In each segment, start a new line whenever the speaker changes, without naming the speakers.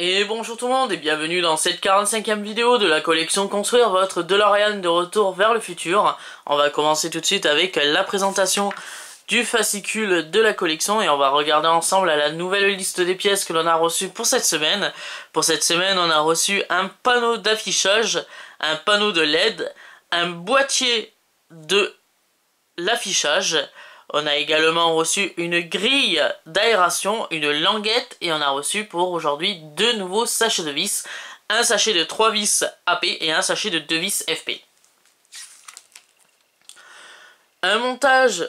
Et bonjour tout le monde et bienvenue dans cette 45e vidéo de la collection Construire votre DeLorean de retour vers le futur. On va commencer tout de suite avec la présentation du fascicule de la collection et on va regarder ensemble la nouvelle liste des pièces que l'on a reçues pour cette semaine. Pour cette semaine, on a reçu un panneau d'affichage, un panneau de LED, un boîtier de l'affichage. On a également reçu une grille d'aération, une languette et on a reçu pour aujourd'hui deux nouveaux sachets de vis. Un sachet de 3 vis AP et un sachet de 2 vis FP. Un montage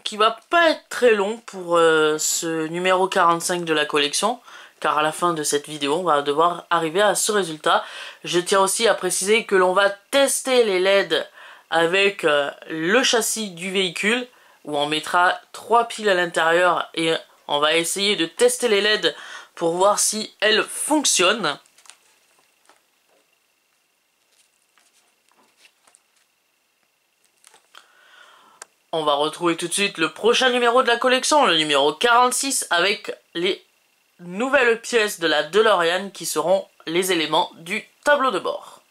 qui va pas être très long pour ce numéro 45 de la collection, car à la fin de cette vidéo on va devoir arriver à ce résultat. Je tiens aussi à préciser que l'on va tester les LED avec le châssis du véhicule, où on mettra 3 piles à l'intérieur et on va essayer de tester les LED pour voir si elles fonctionnent. On va retrouver tout de suite le prochain numéro de la collection, le numéro 46, avec les nouvelles pièces de la DeLorean qui seront les éléments du tableau de bord.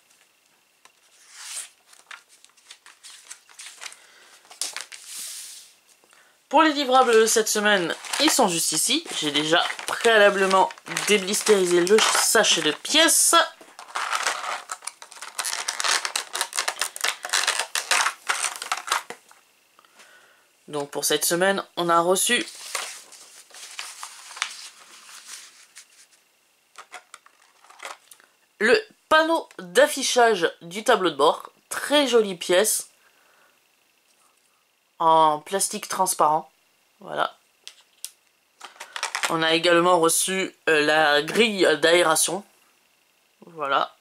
Pour les livrables de cette semaine, ils sont juste ici. J'ai déjà préalablement déblisterisé le sachet de pièces. Donc pour cette semaine, on a reçu le panneau d'affichage du tableau de bord. Très jolie pièce. En plastique transparent, voilà. On a également reçu la grille d'aération, voilà.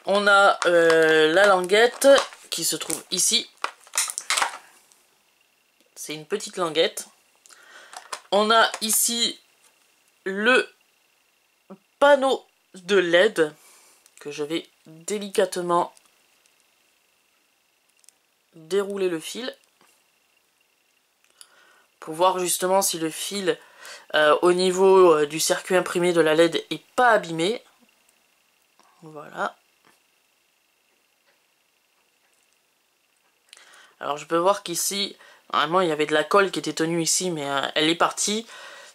On a la languette qui se trouve ici. C'est une petite languette. On a ici le panneau de LED que je vais délicatement dérouler le fil pour voir justement si le fil au niveau du circuit imprimé de la LED est pas abîmé. Voilà. Alors je peux voir qu'ici normalement il y avait de la colle qui était tenue ici, mais elle est partie.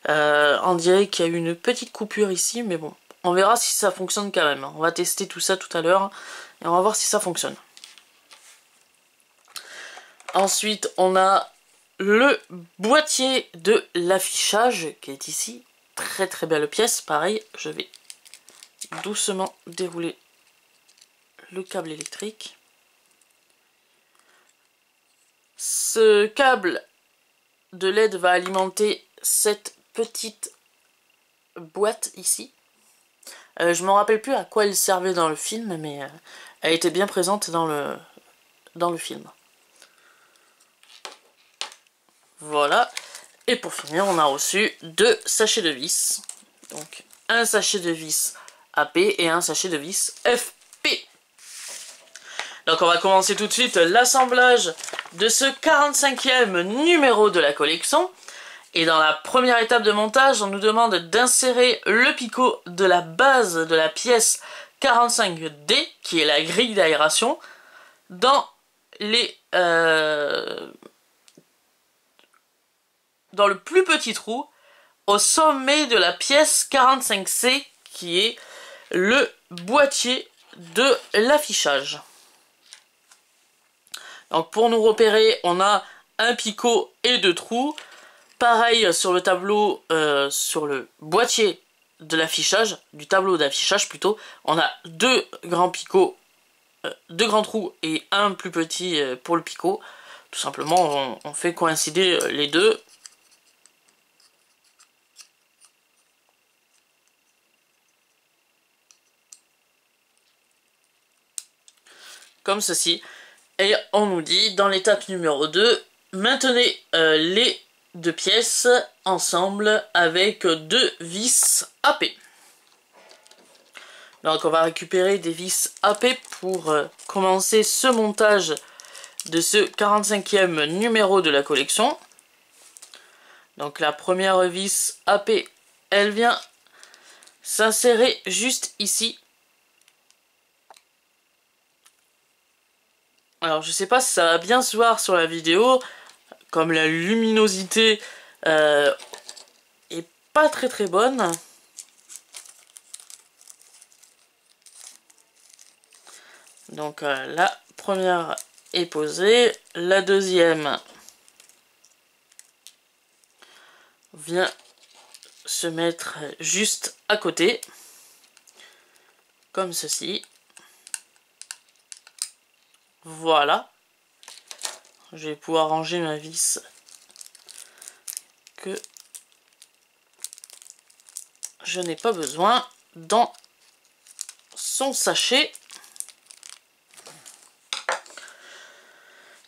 On dirait qu'il y a eu une petite coupure ici, mais bon, on verra si ça fonctionne quand même. On va tester tout ça tout à l'heure et on va voir si ça fonctionne. Ensuite, on a le boîtier de l'affichage qui est ici. Très très belle pièce. Pareil, je vais doucement dérouler le câble électrique. Ce câble de LED va alimenter cette petite boîte ici. Je ne me rappelle plus à quoi elle servait dans le film, mais elle était bien présente dans le film. Voilà, et pour finir, on a reçu deux sachets de vis. Donc, un sachet de vis AP et un sachet de vis FP. Donc, on va commencer tout de suite l'assemblage de ce 45e numéro de la collection. Et dans la première étape de montage, on nous demande d'insérer le picot de la base de la pièce 45D, qui est la grille d'aération, dans dans le plus petit trou au sommet de la pièce 45C qui est le boîtier de l'affichage. Donc pour nous repérer, on a un picot et deux trous. Pareil sur le tableau, sur le boîtier de l'affichage, du tableau d'affichage plutôt, on a deux grands picots, deux grands trous et un plus petit pour le picot. Tout simplement, on fait coïncider les deux. Comme ceci, et on nous dit dans l'étape numéro 2, maintenez les deux pièces ensemble avec deux vis AP. Donc on va récupérer des vis AP pour commencer ce montage de ce 45e numéro de la collection. Donc la première vis AP elle vient s'insérer juste ici. Alors je sais pas si ça va bien se voir sur la vidéo, comme la luminosité est pas très bonne. Donc la première est posée, la deuxième vient se mettre juste à côté, comme ceci. Voilà. Je vais pouvoir ranger ma vis que je n'ai pas besoin dans son sachet.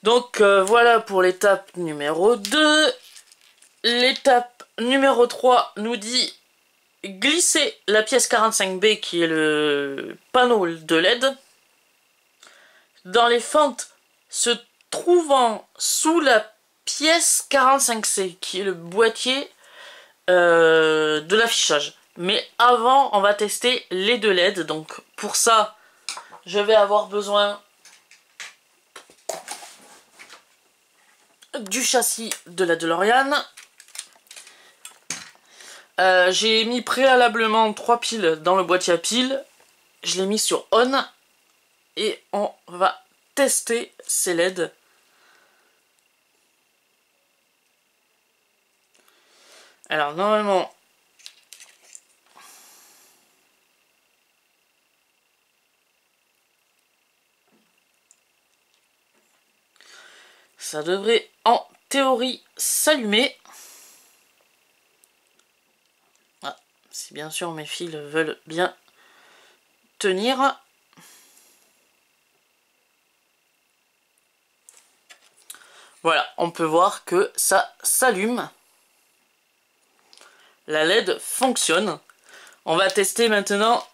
Donc voilà pour l'étape numéro 2. L'étape numéro 3 nous dit glisser la pièce 45B qui est le panneau de LED dans les fentes se trouvant sous la pièce 45C qui est le boîtier de l'affichage. Mais avant on va tester les deux LED, donc pour ça je vais avoir besoin du châssis de la DeLorean. J'ai mis préalablement 3 piles dans le boîtier à piles. Je l'ai mis sur on. Et on va tester ces LED. Alors normalement... ça devrait en théorie s'allumer. Ah, si bien sûr mes fils veulent bien tenir. Voilà, on peut voir que ça s'allume. La LED fonctionne. On va tester maintenant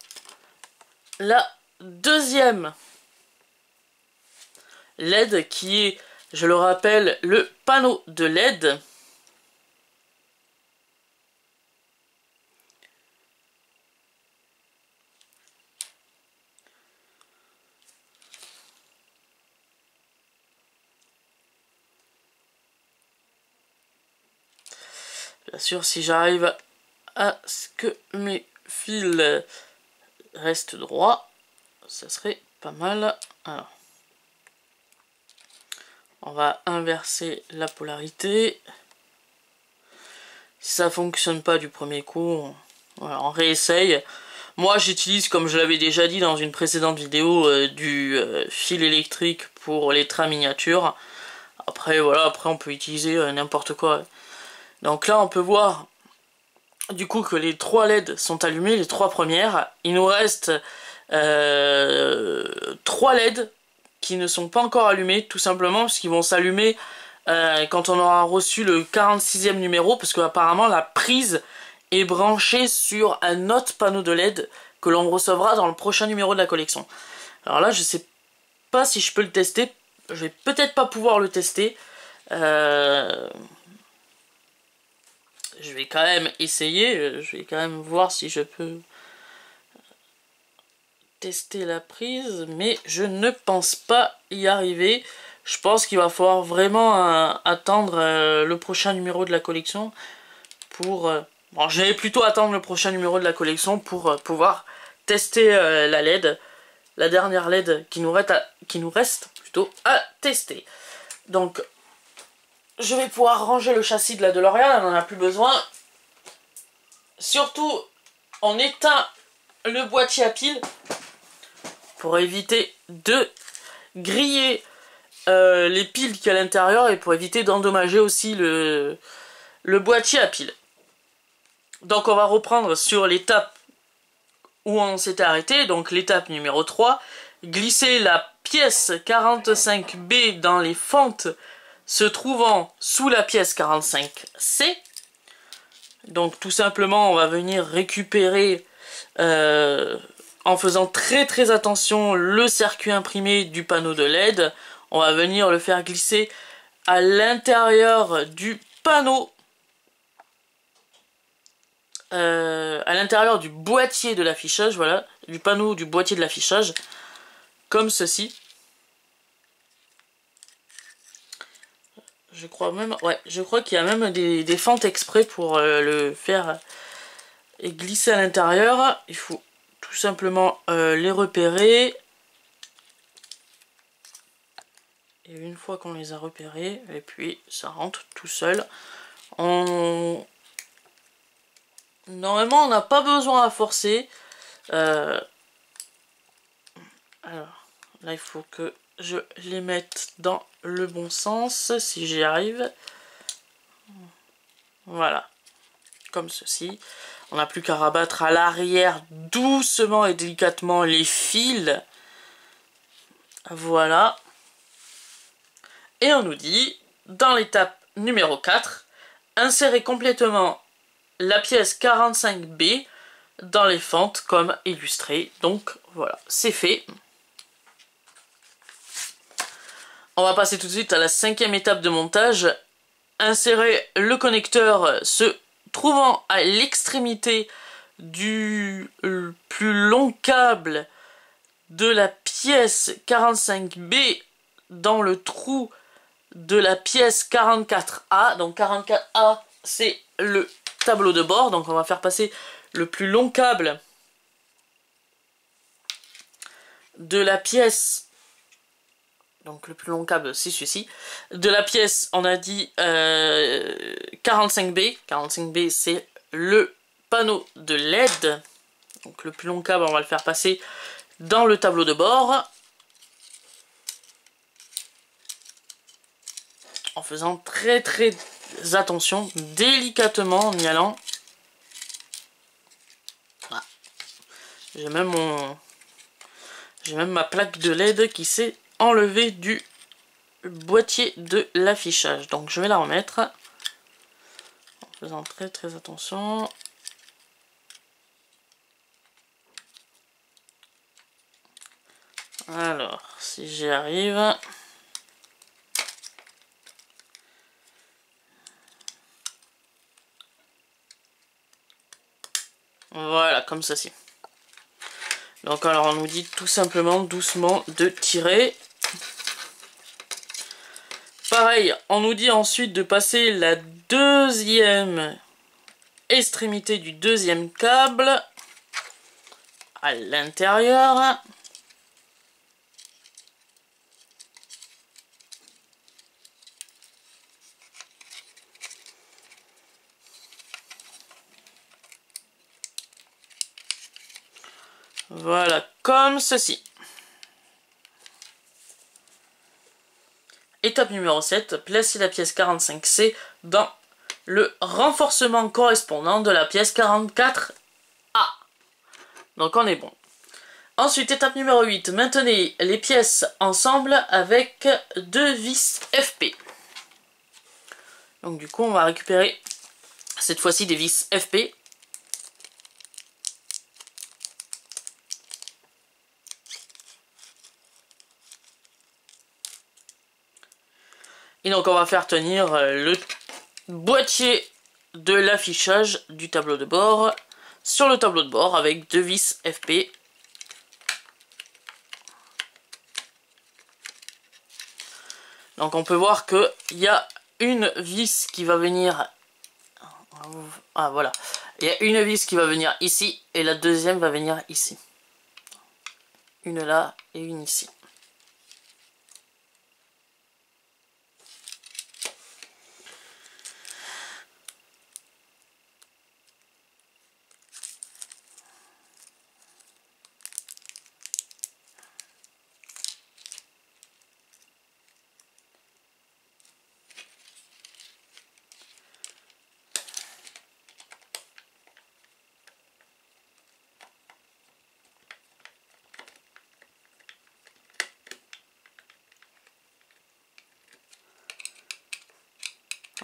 la deuxième LED qui est, je le rappelle, le panneau de LED. Bien sûr, si j'arrive à ce que mes fils restent droits, ça serait pas mal. Alors, on va inverser la polarité. Si ça fonctionne pas du premier coup, voilà, on réessaye. Moi j'utilise, comme je l'avais déjà dit dans une précédente vidéo, du fil électrique pour les trains miniatures. Après voilà, après on peut utiliser n'importe quoi. Donc là on peut voir du coup que les 3 LED sont allumées, les 3 premières. Il nous reste 3 LED qui ne sont pas encore allumés, tout simplement parce qu'ils vont s'allumer quand on aura reçu le 46e numéro, parce que apparemment la prise est branchée sur un autre panneau de LED que l'on recevra dans le prochain numéro de la collection. Alors là je sais pas si je peux le tester, je vais peut-être pas pouvoir le tester. Je vais quand même essayer, je vais quand même voir si je peux tester la prise, mais je ne pense pas y arriver. Je pense qu'il va falloir vraiment attendre le prochain numéro de la collection pour... bon, je vais plutôt attendre le prochain numéro de la collection pour pouvoir tester la LED, la dernière LED qui nous reste plutôt à tester. Donc, je vais pouvoir ranger le châssis de la DeLorean, on n'en a plus besoin. Surtout, on éteint le boîtier à piles pour éviter de griller les piles qu'il y a à l'intérieur et pour éviter d'endommager aussi le boîtier à piles. Donc on va reprendre sur l'étape où on s'était arrêté, donc l'étape numéro 3. Glisser la pièce 45B dans les fentes se trouvant sous la pièce 45C. Donc tout simplement on va venir récupérer en faisant très attention le circuit imprimé du panneau de LED. On va venir le faire glisser à l'intérieur du panneau à l'intérieur du boîtier de l'affichage, voilà, du panneau du boîtier de l'affichage, comme ceci. Je crois même, ouais, je crois qu'il y a même des fentes exprès pour le faire et glisser à l'intérieur. Il faut tout simplement les repérer. Et une fois qu'on les a repérés, et puis ça rentre tout seul. Normalement, on n'a pas besoin à forcer. Alors, là, il faut que je les mette dans le bon sens, si j'y arrive. Voilà, comme ceci. On n'a plus qu'à rabattre à l'arrière doucement et délicatement les fils. Voilà. Et on nous dit, dans l'étape numéro 4, insérer complètement la pièce 45B dans les fentes comme illustré. Donc voilà, c'est fait. On va passer tout de suite à la 5e étape de montage. Insérer le connecteur se trouvant à l'extrémité du plus long câble de la pièce 45B dans le trou de la pièce 44A. Donc 44A, c'est le tableau de bord. Donc on va faire passer le plus long câble de la pièce. Donc le plus long câble, c'est celui-ci. De la pièce, on a dit 45B. 45B, c'est le panneau de LED. Donc le plus long câble, on va le faire passer dans le tableau de bord. En faisant très attention, délicatement en y allant. Voilà. J'ai même ma plaque de LED qui s'est enlevée du boîtier de l'affichage. Donc je vais la remettre en faisant très attention. Alors, si j'y arrive. Voilà, comme ceci. Donc alors on nous dit tout simplement doucement de tirer. Pareil, on nous dit ensuite de passer la deuxième extrémité du deuxième câble à l'intérieur. Voilà, comme ceci. Étape numéro 7, placer la pièce 45C dans le renforcement correspondant de la pièce 44A. Donc on est bon. Ensuite, étape numéro 8, maintenez les pièces ensemble avec 2 vis FP. Donc du coup, on va récupérer cette fois-ci des vis FP. Et donc on va faire tenir le boîtier de l'affichage du tableau de bord sur le tableau de bord avec 2 vis FP. Donc on peut voir qu'il y a une vis qui va venir... Ah voilà. Il y a une vis qui va venir ici et la deuxième va venir ici. Une là et une ici.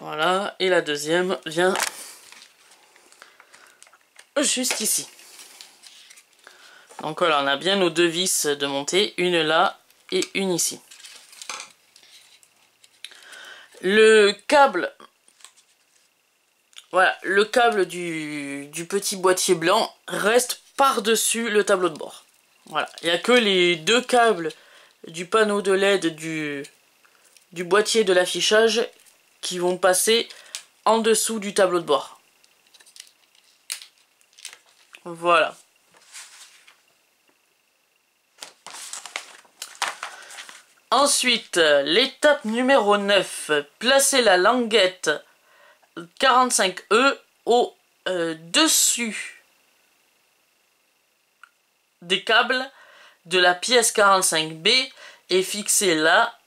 Voilà, et la deuxième vient juste ici. Donc voilà, on a bien nos 2 vis de montée, une là et une ici. Le câble Voilà, le câble du petit boîtier blanc reste par-dessus le tableau de bord. Voilà, il n'y a que les deux câbles du panneau de LED du boîtier de l'affichage qui vont passer en dessous du tableau de bord. Voilà. Ensuite, l'étape numéro 9, placer la languette 45E au dessus des câbles de la pièce 45B et fixer là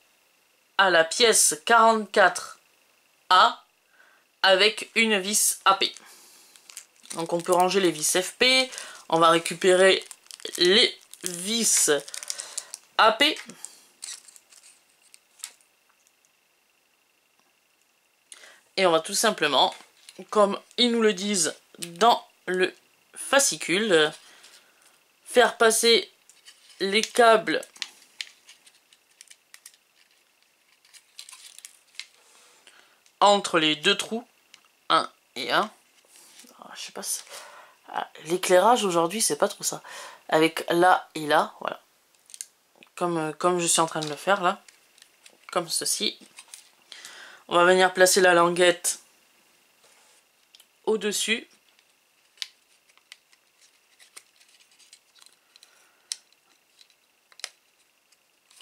à la pièce 44A avec une vis AP. Donc on peut ranger les vis FP, on va récupérer les vis AP. Et on va tout simplement, comme ils nous le disent dans le fascicule, faire passer les câbles entre les deux trous, 1 et 1. Je sais pas si... l'éclairage aujourd'hui c'est pas trop ça. Avec là et là, voilà. Comme je suis en train de le faire là. Comme ceci. On va venir placer la languette au-dessus.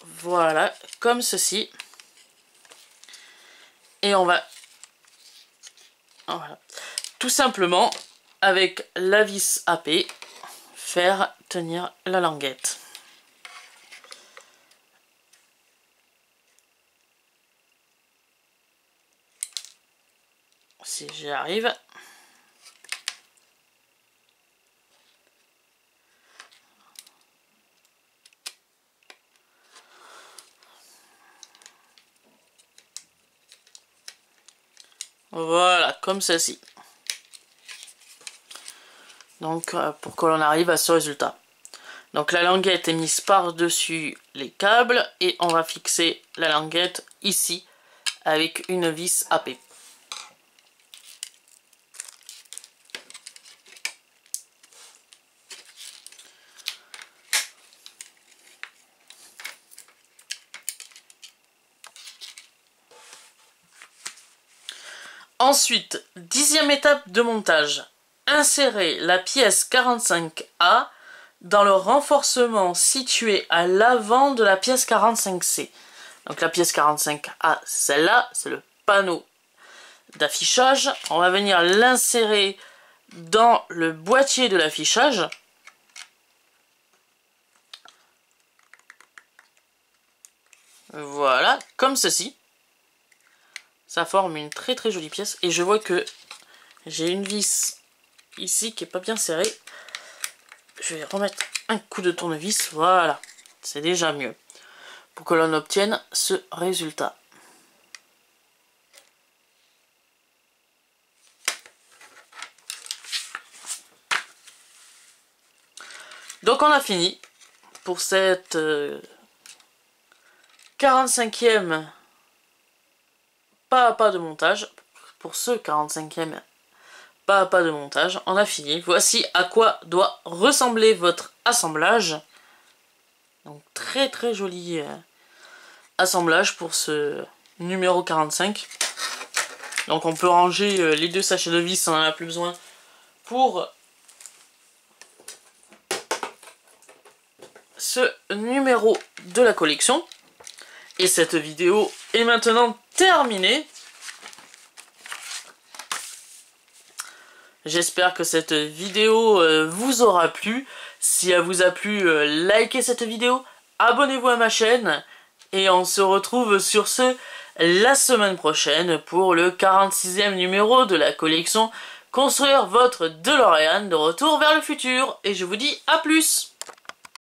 Voilà, comme ceci. Et on va... Voilà. Tout simplement, avec la vis AP, faire tenir la languette. Si j'y arrive. Voilà, comme ceci. Donc, pour que l'on arrive à ce résultat. Donc, la languette est mise par-dessus les câbles et on va fixer la languette ici avec une vis AP. Ensuite, 10e étape de montage. Insérer la pièce 45A dans le renforcement situé à l'avant de la pièce 45C. Donc la pièce 45A, celle-là, c'est le panneau d'affichage. On va venir l'insérer dans le boîtier de l'affichage. Voilà, comme ceci. Ça forme une très très jolie pièce. Et je vois que j'ai une vis ici qui est pas bien serrée. Je vais remettre un coup de tournevis. Voilà, c'est déjà mieux. Pour que l'on obtienne ce résultat. Donc on a fini pour cette 45e pas à pas de montage. Pour ce 45e pas à pas de montage, on a fini. Voici à quoi doit ressembler votre assemblage. Donc très très joli assemblage pour ce numéro 45. Donc on peut ranger les deux sachets de vis, on n'en a plus besoin pour ce numéro de la collection. Et cette vidéo est maintenant terminée. J'espère que cette vidéo vous aura plu. Si elle vous a plu, likez cette vidéo, abonnez-vous à ma chaîne. Et on se retrouve sur ce la semaine prochaine pour le 46e numéro de la collection Construire votre DeLorean de retour vers le futur. Et je vous dis à plus!